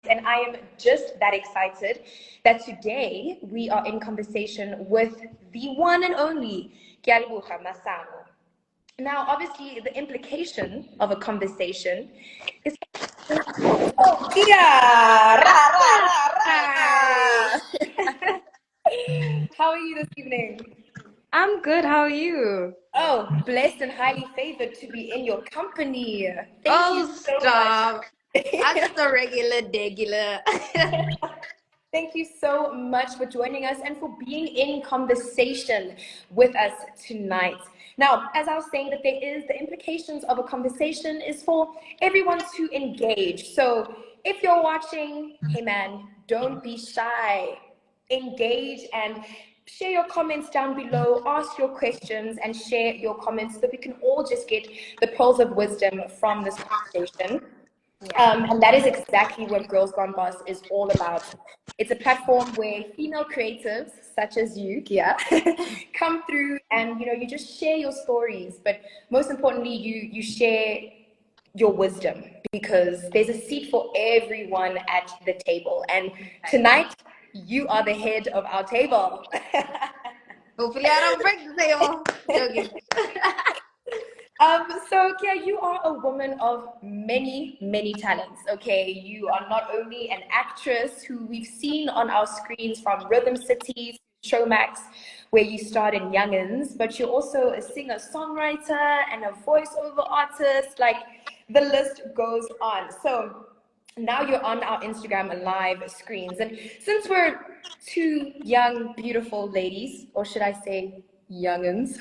And I am just that excited that today we are in conversation with the one and only Kialibucha Masano. Now, obviously, the implication of a conversation is... Oh, yeah! Ra, ra, ra, ra. How are you this evening? I'm good. How are you? Oh, blessed and highly favored to be in your company. Thank you Oh, so stop. much. I'm just a regular. Thank you so much for joining us and for being in conversation with us tonight. Now, as I was saying, that there is the implications of a conversation is for everyone to engage. So if you're watching, hey man, don't be shy. Engage and share your comments down below, ask your questions and share your comments so that we can all just get the pearls of wisdom from this conversation. And that is exactly what Girls Gone Boss is all about. It's a platform where female creatives such as you, Kia, come through and you just share your stories, but most importantly, you share your wisdom, because there's a seat for everyone at the table. And tonight, you are the head of our table. Hopefully, I don't break the table. Joking. So Kia, you are a woman of many talents. Okay, you are not only an actress who we've seen on our screens from Rhythm City, Showmax, where you starred in Young'uns, but you're also a singer-songwriter and a voiceover artist. Like, the list goes on. So now you're on our Instagram live screens, and since we're two young, beautiful ladies, or should I say young'uns,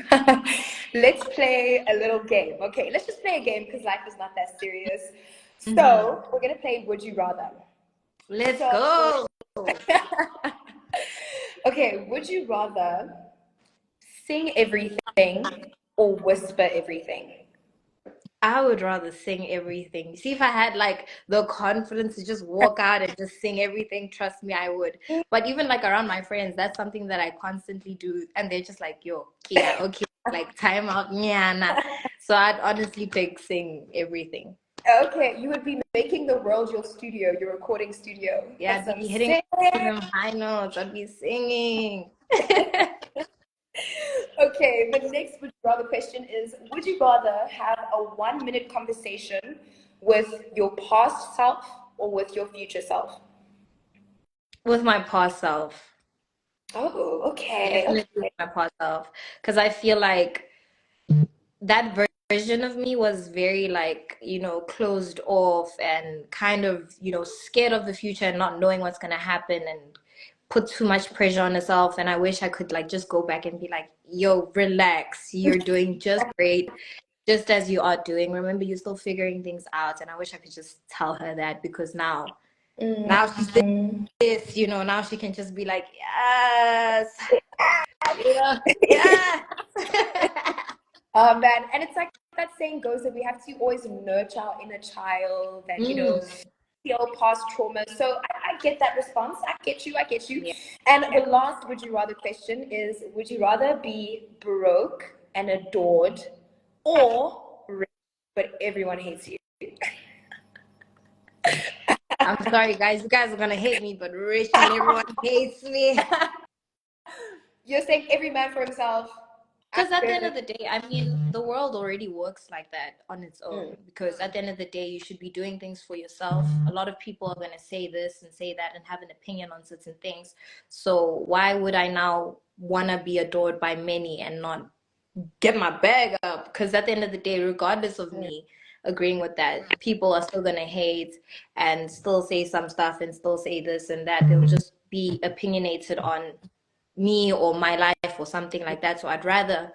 let's play a little game. Okay, let's just play a game because life is not that serious. So we're gonna play Would You Rather. Let's go. Okay, would you rather sing everything or whisper everything? I would rather sing everything. See, if I had like the confidence to just walk out and just sing everything, trust me, I would. But even like around my friends, that's something that I constantly do. And they're just like, yo, yeah, okay, like time out, yeah, nah. So I'd honestly pick sing everything. Okay, you would be making the world your studio, your recording studio. Yeah, That's I'd some be hitting sick. them high notes. I'd be singing. Okay, the next would you rather question is, would you rather have a 1 minute conversation with your past self or with your future self? With my past self. Oh, okay. Definitely with my past self. Because I feel like that version of me was very like, closed off and kind of, scared of the future and not knowing what's going to happen and put too much pressure on herself. And I wish I could like just go back and be like, yo, relax. You're doing just great, just as you are doing. Remember, you're still figuring things out. And I wish I could just tell her that, because now she's this, now she can just be like, yes, yeah. Man, and it's like that saying goes that we have to always nurture our inner child and, heal past trauma. So I get that response. I get you. Yeah. And the last would you rather question is, would you rather be broke and adored or rich but everyone hates you? I'm sorry, guys. You guys are gonna hate me, but rich and everyone hates me. You're saying every man for himself. Because at the end of the day, I mean, the world already works like that on its own. Mm. Because at the end of the day, you should be doing things for yourself. A lot of people are going to say this and say that and have an opinion on certain things. So why would I now want to be adored by many and not get my bag up? Because at the end of the day, regardless of me agreeing with that, people are still going to hate and still say some stuff and still say this and that. They'll just be opinionated on me or my life or something like that. So I'd rather,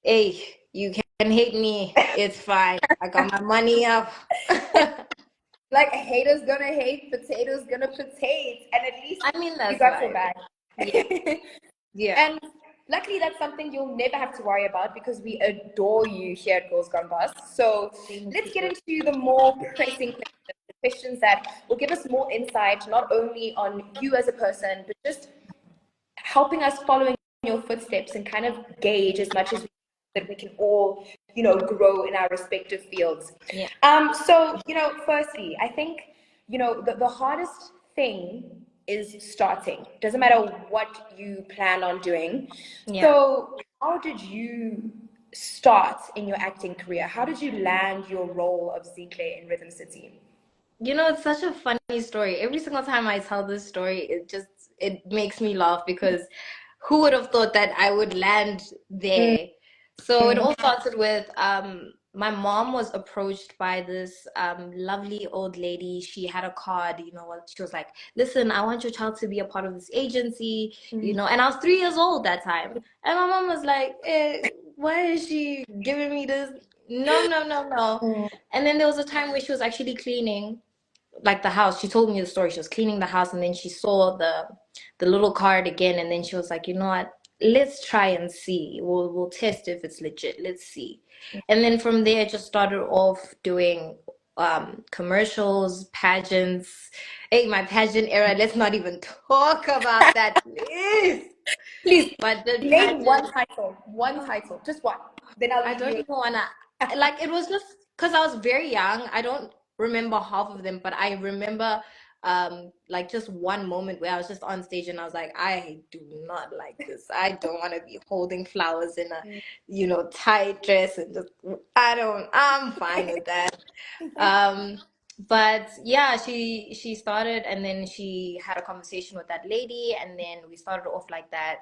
hey, you can hate me, it's fine. I got my money up. Like, haters gonna hate, potatoes gonna potate, and at least I mean, you that's got your right. back. Yeah. Yeah. And luckily, that's something you'll never have to worry about because we adore you here at Girls Gone Bust. So Thank let's get you. into the more pressing questions, the questions that will give us more insight, not only on you as a person, but just helping us following your footsteps and kind of gauge as much as that we can all, grow in our respective fields. Yeah. So, firstly, I think, the hardest thing is starting. Doesn't matter what you plan on doing. Yeah. So, how did you start in your acting career? How did you land your role of Zinhle in Rhythm City? It's such a funny story. Every single time I tell this story, it makes me laugh because who would have thought that I would land there? So it all started with my mom was approached by this lovely old lady. She had a card, she was like, "Listen, I want your child to be a part of this agency," and I was 3 years old that time. And my mom was like, why is she giving me this? No, no, no, no. And then there was a time where she was actually cleaning like the house. She told me the story. She was cleaning the house and then she saw the little card again, and then she was like, "You know what? Let's try and see. We'll test if it's legit. Let's see." And then from there it just started off doing commercials, pageants. Hey, my pageant era, let's not even talk about that, please. Please But the name pageant, one title, just one. Then I'll I leave don't you. even wanna like it was just because I was very young. I don't remember half of them, but I remember like just one moment where I was just on stage and I was like, I do not like this. I don't want to be holding flowers in a, tight dress and just I'm fine with that. Um but yeah, she started and then she had a conversation with that lady and then we started off like that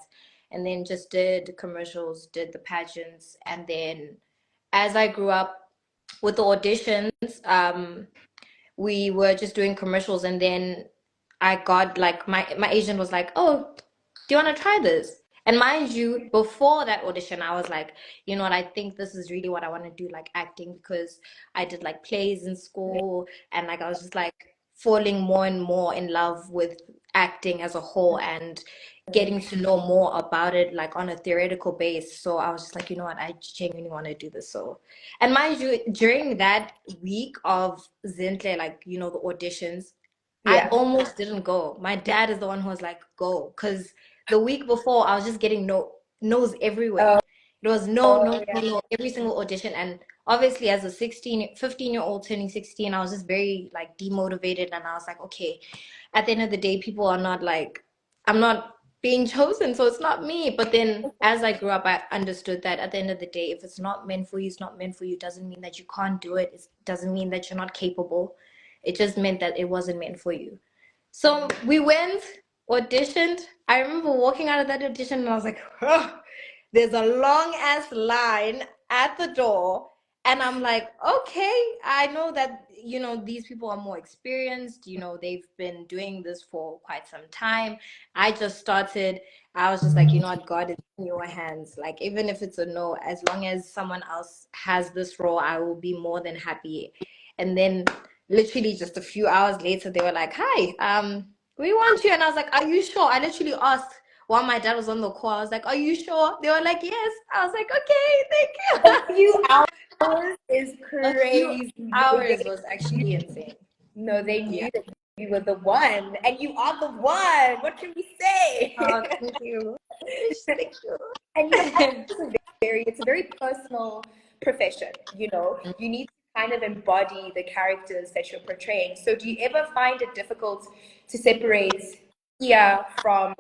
and then just did commercials, did the pageants, and then as I grew up with the auditions, we were just doing commercials, and then I got like my agent was like, "Oh, do you want to try this?" And mind you, before that audition, I was like, you know what, I think this is really what I want to do, like acting, because I did like plays in school, and like I was just like falling more and more in love with acting as a whole and getting to know more about it like on a theoretical base. So I was just like, you know what, I genuinely want to do this. So, and mind you, during that week of Zintle, like, the auditions, I Yeah. almost didn't go. My dad is the one who was like, go. Because the week before, I was just getting no's everywhere. Oh, It was no, no, no, yeah. no, every single audition. And obviously, as a 15-year-old turning 16, I was just very like demotivated. And I was like, okay, at the end of the day, people are not like, I'm not being chosen, so it's not me. But then as I grew up, I understood that at the end of the day, if it's not meant for you, it's not meant for you. It doesn't mean that you can't do it. It doesn't mean that you're not capable. It just meant that it wasn't meant for you. So we went, auditioned. I remember walking out of that audition and I was like, oh, there's a long ass line at the door. And I'm like, okay, I know that, these people are more experienced. They've been doing this for quite some time. I just started. I was just like, you know what, God is in your hands. Like, even if it's a no, as long as someone else has this role, I will be more than happy. And then literally just a few hours later, they were like, hi, we want you. And I was like, are you sure? I literally asked while my dad was on the call. I was like, are you sure? They were like, yes. I was like, okay, A thank few hours is you. A few crazy. hours was actually insane. No, they Yeah. knew that you were the one, and you are the one. What can we say? Oh, thank you. Thank you. And it's a very personal profession. You need to kind of embody the characters that you're portraying. So, do you ever find it difficult to separate Kia from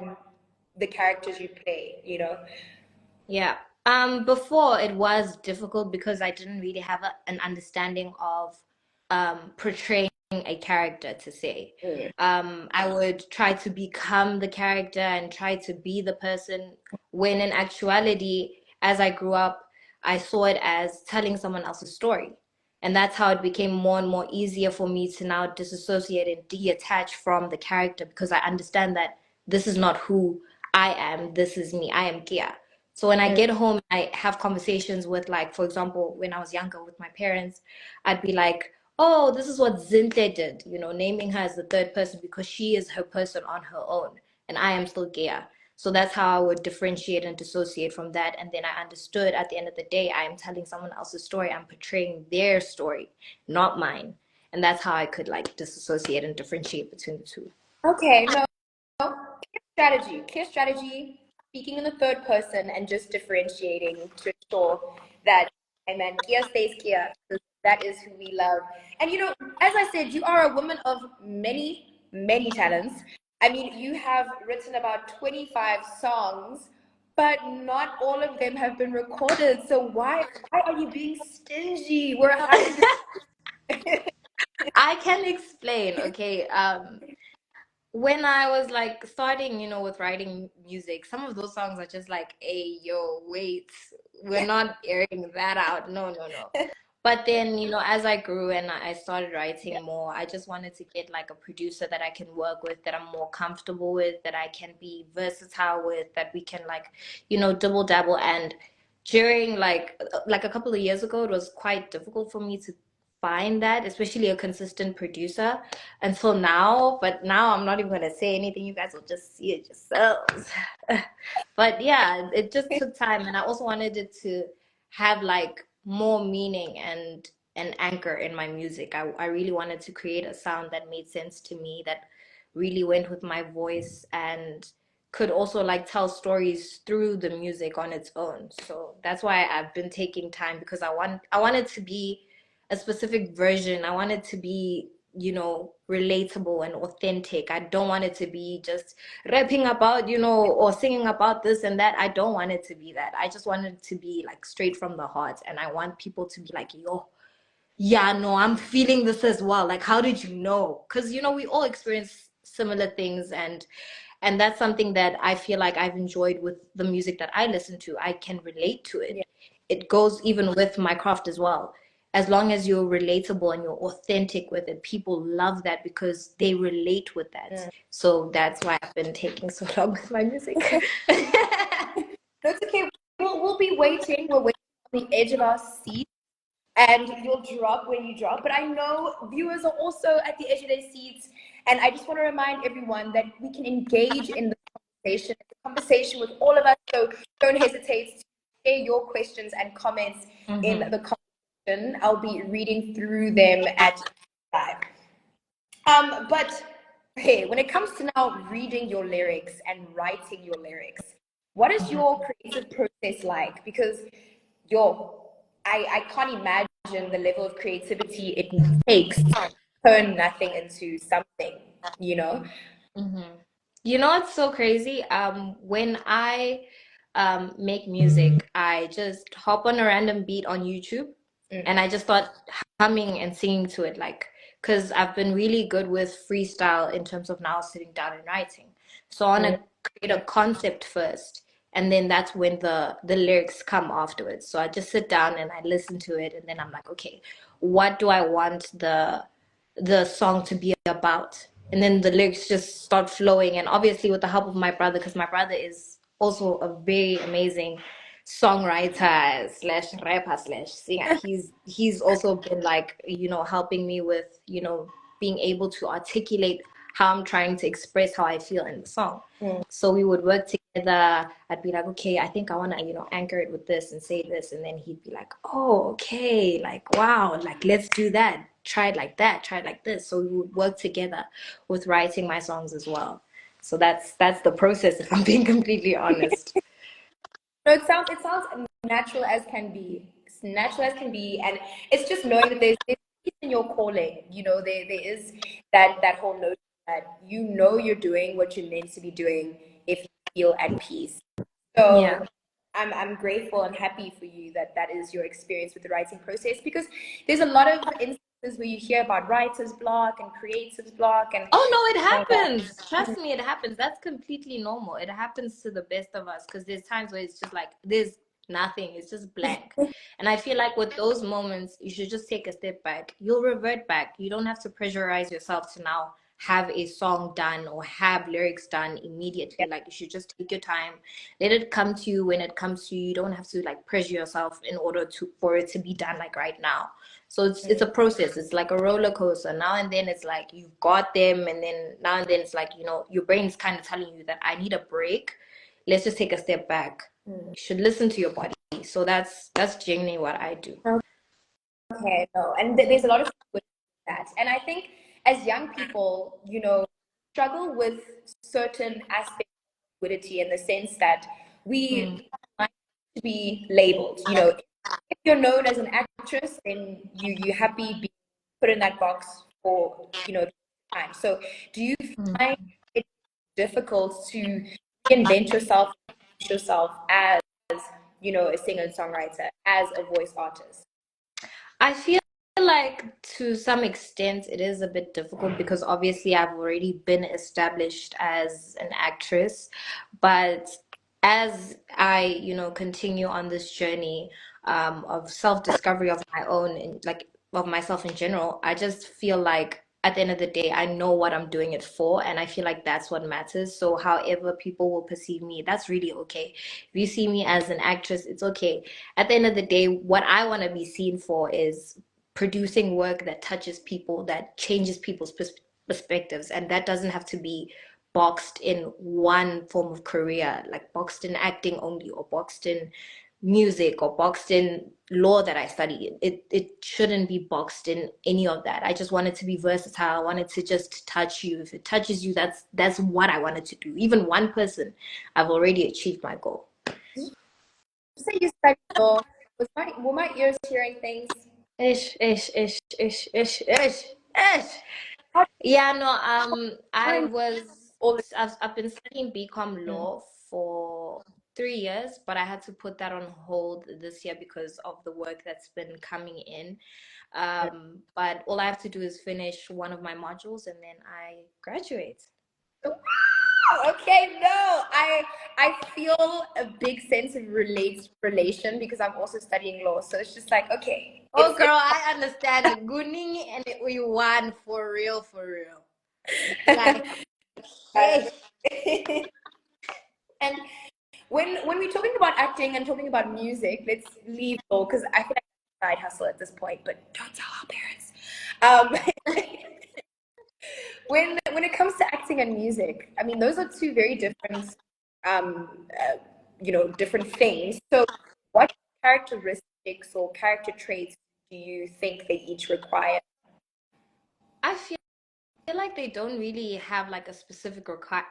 the characters you play? Yeah. Before it was difficult because I didn't really have an understanding of portraying a character to say. Mm. I would try to become the character and try to be the person when in actuality, as I grew up, I saw it as telling someone else's story. And that's how it became more and more easier for me to now disassociate and detach from the character because I understand that this is not who I am. This is me. I am Kia. So when I get home, I have conversations with, like, for example, when I was younger with my parents, I'd be like, oh, this is what Zintle did, naming her as the third person because she is her person on her own, and I am still Gia. So that's how I would differentiate and dissociate from that. And then I understood at the end of the day, I am telling someone else's story. I'm portraying their story, not mine. And that's how I could like disassociate and differentiate between the two. Okay, no, clear strategy, speaking in the third person and just differentiating to ensure that, and then Kia stays Kia. That is who we love. And you know, as I said, you are a woman of many, many talents. I mean, you have written about 25 songs, but not all of them have been recorded. So why are you being stingy? We're hungry. I can explain, okay. When I was like starting, with writing music, some of those songs are just like, hey, yo, wait, we're not airing that out. No, no, no. But then, as I grew and I started Yeah. writing more, I just wanted to get like a producer that I can work with, that I'm more comfortable with, that I can be versatile with, that we can like, double dabble. And during like a couple of years ago, it was quite difficult for me to find that, especially a consistent producer until now. But now I'm not even gonna say anything. You guys will just see it yourselves. But yeah, it just took time, and I also wanted it to have like more meaning and an anchor in my music. I really wanted to create a sound that made sense to me, that really went with my voice and could also like tell stories through the music on its own. So that's why I've been taking time, because I wanted to be a specific version. I want it to be, relatable and authentic. I don't want it to be just rapping about, or singing about this and that. I don't want it to be that. I just want it to be like straight from the heart. And I want people to be like, yo, yeah, no, I'm feeling this as well. Like, how did you know? Because, we all experience similar things, and that's something that I feel like I've enjoyed with the music that I listen to. I can relate to Yeah. it. It goes even with my craft as well. As long as you're relatable and you're authentic with it, people love that because they relate with that. Mm. So that's why I've been taking so long with my music. That's okay. We'll be waiting. We're waiting on the edge of our seat, and you'll drop when you drop. But I know viewers are also at the edge of their seats, and I just want to remind everyone that we can engage in the conversation with all of us. So don't hesitate to share your questions and comments in Hmm. the conversation. I'll be reading through them at live. But hey, when it comes to now reading your lyrics and writing your lyrics, what is your creative process like? Because I can't imagine the level of creativity it takes to turn nothing into something, you know? Hmm. It's so crazy. When I make music, I just hop on a random beat on YouTube Mm. and I just start humming and singing to it, like, because I've been really good with freestyle in terms of now sitting down and writing. So I want Mm. to create a concept first, and then that's when the lyrics come afterwards. So I just sit down and I listen to it, and then I'm like, okay, what do I want the song to be about? And then the lyrics just start flowing, and obviously with the help of my brother, because my brother is also a very amazing songwriter slash rapper slash singer. He's also been like, helping me with, being able to articulate how I'm trying to express how I feel in the song. Mm. So we would work together. I'd be like, okay, I think I want to, anchor it with this and say this. And then he'd be like, oh, okay, like, wow, like, let's do that. Try it like that, try it like this. So we would work together with writing my songs as well. So that's the process, if I'm being completely honest. No, it sounds natural as can be. It's natural as can be, and it's just knowing that there's peace in your calling. You know, there is that whole notion that you're doing what you're meant to be doing if you feel at peace. Yeah. So I'm grateful and happy for you that that is your experience with the writing process, because there's a lot of instances where you hear about writer's block and creative block and Oh no, it all that. happens. Trust me, it happens. That's completely normal. It happens to the best of us, because there's times where it's just like there's nothing. It's just blank. And I feel like with those moments, you should just take a step back. You'll revert back. You don't have to pressurize yourself to now have a song done or have lyrics done Yeah. immediately. Like, you should just take your time. Let it come to you when it comes to you. You don't have to like pressure yourself in order to for it to be done like right now. So it's a process. It's like a roller coaster. Now and then it's like you've got them, and then now and then it's like, your brain's kind of telling you that I need a break. Let's just take a step back. Mm. You should listen to your body. So that's genuinely what I do. Okay, no, and there's a lot of people with that, and I think as young people, struggle with certain aspects of fluidity in the sense that Mm. we like to be labeled. you're known as an actress, then you happy being put in that box for time. So do you find it difficult to reinvent yourself as a singer and songwriter, as a voice artist? I feel like to some extent it is a bit difficult because obviously I've already been established as an actress, but as I, continue on this journey of self-discovery of my own and like of myself in general, I just feel like at the end of the day, I know what I'm doing it for, and I feel like that's what matters. So, however people will perceive me, that's really okay. If you see me as an actress, it's okay. At the end of the day, what I want to be seen for is producing work that touches people, that changes people's perspectives, and that doesn't have to be boxed in one form of career, like boxed in acting only, or boxed in music, or boxed in law that I study. It shouldn't be boxed in any of that. I just want it to be versatile. I want it to just touch you. If it touches you, that's what I wanted to do. Even one person, I've already achieved my goal. You say you studied law. Were my ears hearing things? Ish, ish, ish, ish, ish, ish, ish. How Yeah, no, time all the I've been studying BCom law for 3 years, but I had to put that on hold this year because of the work that's been coming in. But all I have to do is finish one of my modules and then I graduate. Okay, no, I feel a big sense of relation because I'm also studying law. So it's just like, okay, Oh, girl, I understand. Guning and we won for real, for real. Like, hey. and when we're talking about acting and talking about music, let's leave law because I feel like it's a side hustle at this point. But don't tell our parents. When it comes to acting and music, I mean, those are two very different, different things. So, what characteristics or character traits do you think they each require? I feel like they don't really have like a specific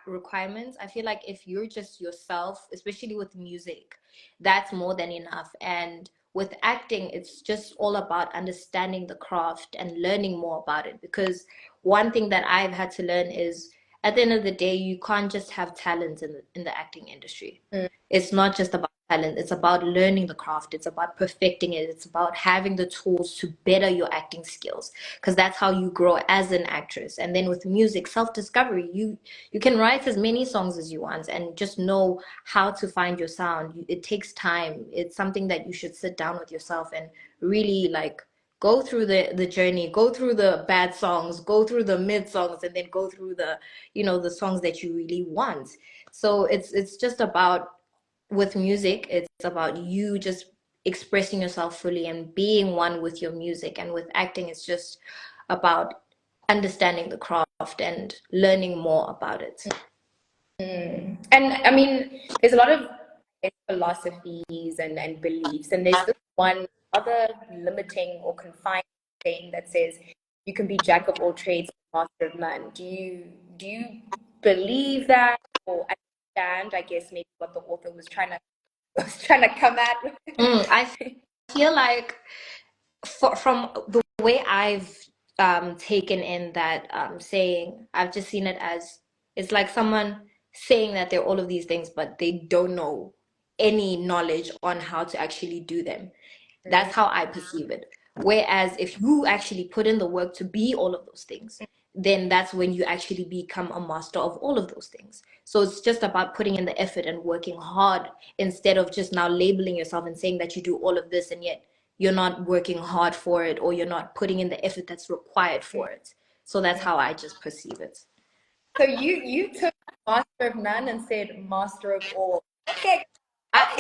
requirements. I feel like if you're just yourself, especially with music, that's more than enough. And with acting, it's just all about understanding the craft and learning more about it. Because one thing that I've had to learn is at the end of the day, you can't just have talent in the acting industry. Mm. It's not just about talent, it's about learning the craft, it's about perfecting it, it's about having the tools to better your acting skills because that's how you grow as an actress. And then with music, self-discovery, you can write as many songs as you want and just know how to find your sound. It takes time. It's something that you should sit down with yourself and really like go through the journey, go through the bad songs, go through the mid songs, and then go through the songs that you really want. So it's just about, with music, it's about you just expressing yourself fully and being one with your music. And with acting, it's just about understanding the craft and learning more about it. Mm. And I mean, there's a lot of philosophies and beliefs, and there's this one other limiting or confining thing that says you can be jack of all trades, master of none. Do you believe that or understand? I guess maybe what the author was trying to come at. I feel like from the way I've taken in that saying, I've just seen it as it's like someone saying that they're all of these things, but they don't know any knowledge on how to actually do them. That's how I perceive it. Whereas if you actually put in the work to be all of those things, then that's when you actually become a master of all of those things. So it's just about putting in the effort and working hard instead of just now labeling yourself and saying that you do all of this and yet you're not working hard for it, or you're not putting in the effort that's required for it. So that's how I just perceive it. So you took master of none and said master of all. Okay.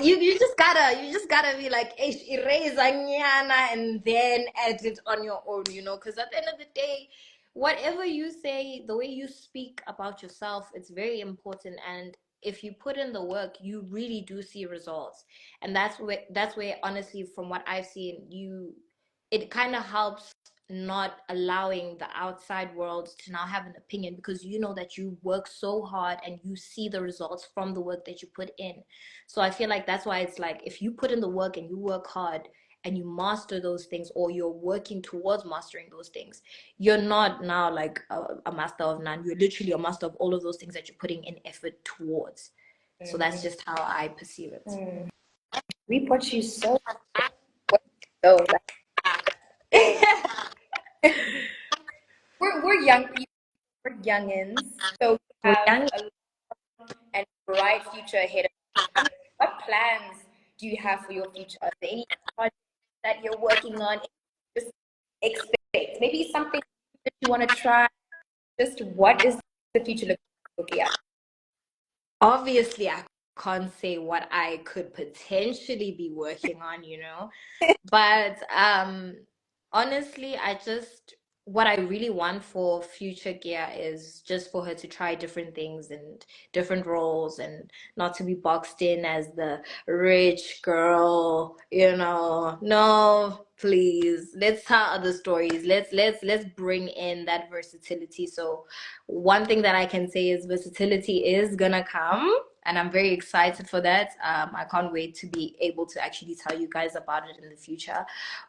You just gotta be like, "Eish, erase anyana," and then add it on your own, because at the end of the day, whatever you say, the way you speak about yourself, it's very important. And if you put in the work, you really do see results. And that's where honestly, from what I've seen, it kind of helps not allowing the outside world to now have an opinion, because you know that you work so hard and you see the results from the work that you put in. So I feel like that's why it's like if you put in the work and you work hard and you master those things, or you're working towards mastering those things, you're not now like a master of none. You're literally a master of all of those things that you're putting in effort towards. So that's just how I perceive it. We put you so so we're young people, we're youngins, so we We're have young. a long and bright future ahead of us. What plans do you have for your future? Are there any projects that you're working on? Just expect maybe something that you want to try. Just what is the future looking at? Obviously, I can't say what I could potentially be working on, but honestly, I just what I really want for future Gia is just for her to try different things and different roles, and not to be boxed in as the rich girl, No, please. Let's tell other stories. Let's bring in that versatility. So one thing that I can say is versatility is gonna come, and I'm very excited for that. I can't wait to be able to actually tell you guys about it in the future.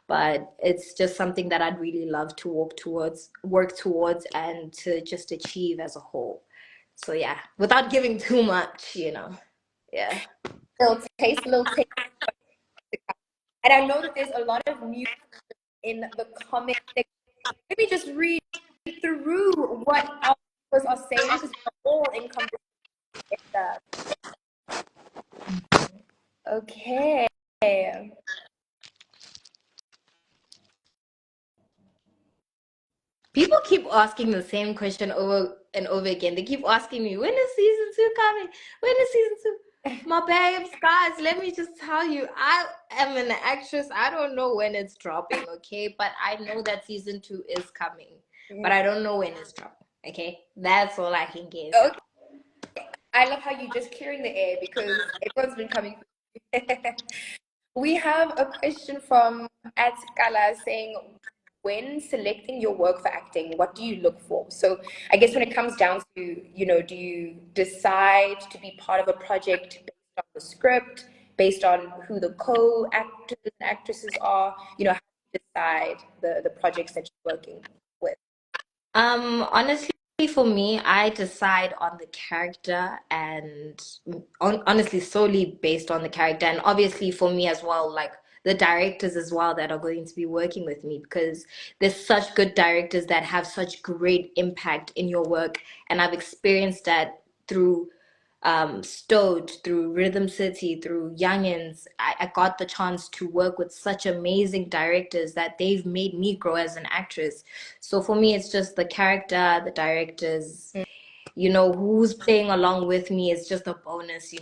But it's just something that I'd really love to work towards, and to just achieve as a whole. So yeah, without giving too much, Yeah. Little taste, and I know that there's a lot of news in the comment section. Maybe just read through what our viewers are saying, because we're all in conversation. Okay. People keep asking the same question over and over again. They keep asking me, when is season 2 coming? When is season 2? My babes, guys, let me just tell you, I am an actress. I don't know when it's dropping, okay? But I know that season 2 is coming. But I don't know when it's dropping, okay? That's all I can give. Okay. I love how you're just clearing the air, because everyone's been coming. We have a question from Atkala saying, when selecting your work for acting, what do you look for? So I guess when it comes down to, do you decide to be part of a project based on the script, based on who the co-actors and actresses are? How do you decide the projects that you're working with? Honestly, for me, I decide on the character, and honestly, solely based on the character. And obviously, for me as well, like the directors as well that are going to be working with me, because there's such good directors that have such great impact in your work. And I've experienced that through Stowed, through Rhythm City, through Youngins. I got the chance to work with such amazing directors that they've made me grow as an actress. So for me, it's just the character, the directors, who's playing along with me is just a bonus.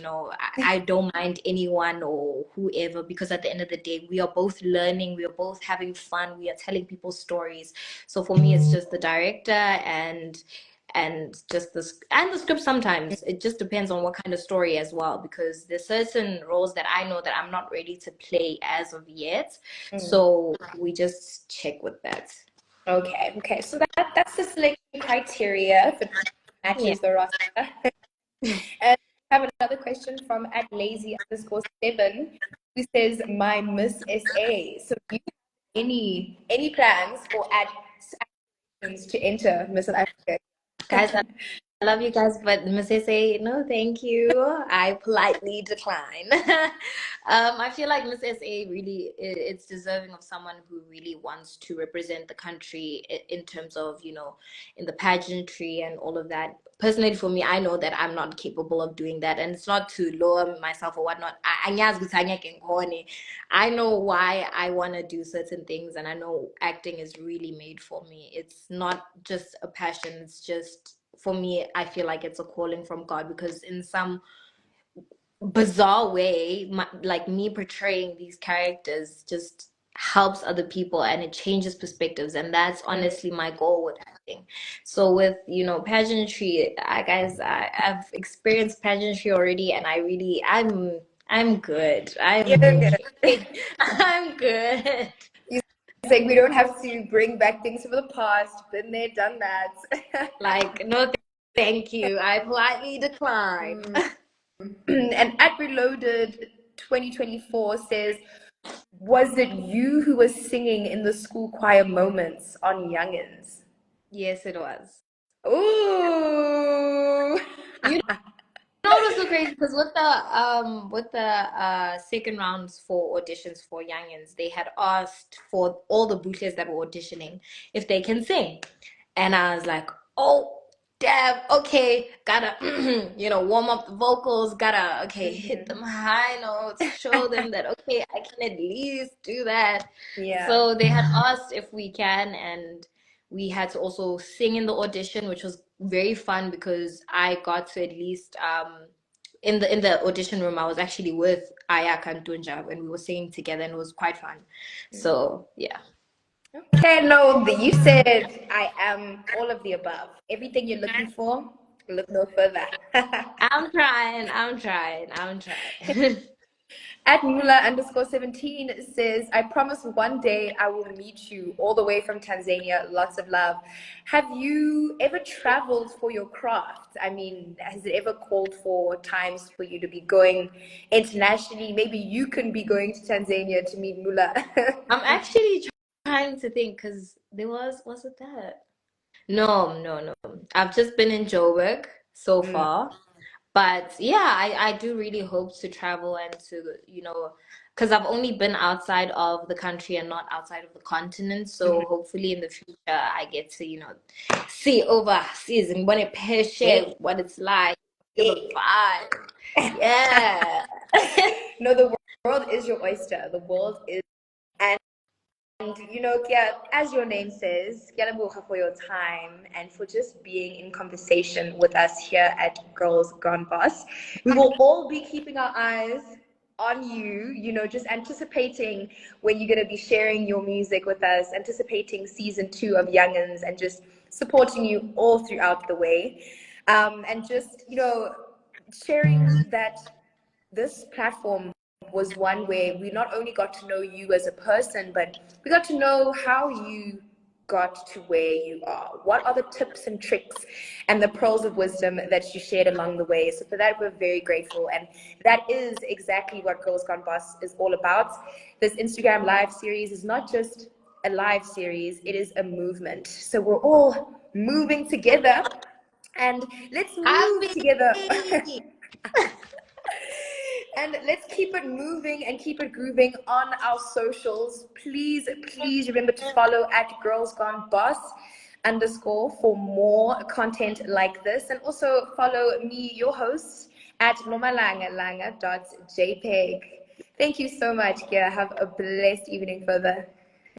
I don't mind anyone or whoever, because at the end of the day, we are both learning, we are both having fun, we are telling people stories. So for me, it's just the director, and just the script. Sometimes it just depends on what kind of story as well, because there's certain roles that I know that I'm not ready to play as of yet. So we just check with that. Okay. So that's the selection criteria for matches the roster. And I have another question from @lazy_7, who says, my Miss SA. So do you have any plans or aspirations to enter Miss South Africa? Guys, I love you guys, but Mrs. say no, thank you. I politely decline. I feel like Miss SA really it's deserving of someone who really wants to represent the country in terms of, in the pageantry and all of that. Personally, for me, I know that I'm not capable of doing that, and it's not to lower myself or whatnot. I know why I want to do certain things, and I know acting is really made for me. It's not just a passion, it's just, for me, I feel like it's a calling from God, because in some bizarre way, like me portraying these characters just helps other people, and it changes perspectives, and that's honestly my goal with acting. So with pageantry, I've experienced pageantry already, and I'm good. You're good. I'm good. You saying we don't have to bring back things from the past. Been there, done that. Like, no, thank you. I politely decline. And @reloaded 2024 says, Was it you who was singing in the school choir moments on Youngins? Yes, it was. Ooh. You know, it was so crazy because with the second rounds for auditions for Youngins, they had asked for all the bootlers that were auditioning if they can sing. And I was like, oh, damn, okay, gotta, warm up the vocals, gotta, okay, hit them high notes, show them that, okay, I can at least do that. Yeah. So they had asked if we can, and we had to also sing in the audition, which was very fun because I got to at least, in the audition room, I was actually with Ayaka and Dunja, and we were singing together, and it was quite fun. So, yeah. Okay, no, you said I am all of the above. Everything you're looking for, look no further. I'm trying. At Mula_17 says, I promise one day I will meet you all the way from Tanzania. Lots of love. Have you ever traveled for your craft? I mean, has it ever called for times for you to be going internationally? Maybe you can be going to Tanzania to meet Mula. I'm actually trying to think because was it that? No, no, no. I've just been in Joburg so Mm, far. But yeah, I do really hope to travel and to, because I've only been outside of the country and not outside of the continent. mhm. So hopefully in the future I get to, see overseas and when it Yeah, share what it's like, feel the yeah. vibe. Yeah. No, the world is your oyster. The world is. And Kia, as your name says, Kialabuha for your time and for just being in conversation with us here at Girls Gone Boss. We will all be keeping our eyes on you, just anticipating when you're going to be sharing your music with us, anticipating season 2 of Youngins, and just supporting you all throughout the way. And just, sharing that this platform was one where we not only got to know you as a person, but we got to know how you got to where you are. What are the tips and tricks and the pearls of wisdom that you shared along the way? So for that, we're very grateful. And that is exactly what Girls Gone Boss is all about. This Instagram live series is not just a live series, it is a movement. So we're all moving together and let's move together. Happy. And let's keep it moving and keep it grooving on our socials. Please, please remember to follow at Girls Gone Boss underscore for more content like this. And also follow me, your host, at nomalanga.jpg. Thank you so much, Kia. Have a blessed evening further.